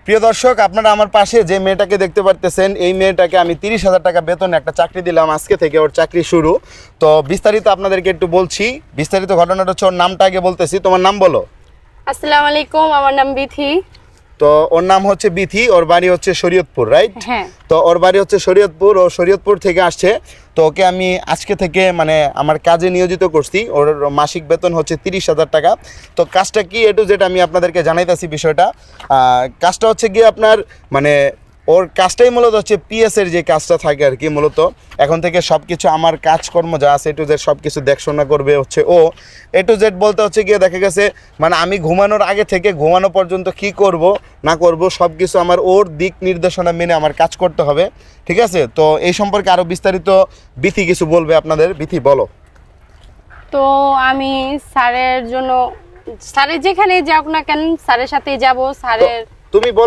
প্রিয় দর্শক, আপনারা আমার পাশে যে মেয়েটাকে দেখতে পারতেছেন, এই মেয়েটাকে আমি 30,000 টাকা বেতনে একটা চাকরি দিলাম। আজকে থেকে ওর চাকরি শুরু। তো বিস্তারিত আপনাদেরকে একটু বলছি। বিস্তারিত ঘটনাটা হচ্ছে, ওর নামটা আগে বলতেছি। তোমার নাম বলো। আসসালামু আলাইকুম, আমার নাম বিথি। তো ওর নাম হচ্ছে বিথি, ওর বাড়ি হচ্ছে শরীয়তপুর, রাইট? হ্যাঁ। তো ওর বাড়ি হচ্ছে শরীয়তপুর, ও শরীয়তপুর থেকে আসছে। তো ওকে আমি আজকে থেকে মানে আমার কাজে নিয়োজিত করছি। ওর মাসিক বেতন হচ্ছে 30,000 টাকা। তো কাজটা কি এটু যেটা আমি আপনাদেরকে জানাইতেছি বিষয়টা। কাজটা হচ্ছে গিয়ে আপনার মানে ওর কাজটাই মূলত হচ্ছে পিএসের যে কাজটা থাকে আর কি। মূলত এখন থেকে সব কিছু আমার কাজকর্ম যা আছে এটু জেড সব কিছু দেখাশোনা করবে হচ্ছে ও। টু জেড বলতে হচ্ছে গিয়ে দেখা গেছে মানে আমি ঘুমানোর আগে থেকে ঘুমানো পর্যন্ত কি করব না করব সব কিছু আমার ওর দিক নির্দেশনা মেনে আমার কাজ করতে হবে, ঠিক আছে? তো এই সম্পর্কে আরও বিস্তারিত বিথি কিছু বলবে আপনাদের। বিথি বলো। তো আমি স্যারের জন্য, স্যারের যেখানে যাক না কেন স্যারের সাথেই যাব। স্যারের তুমি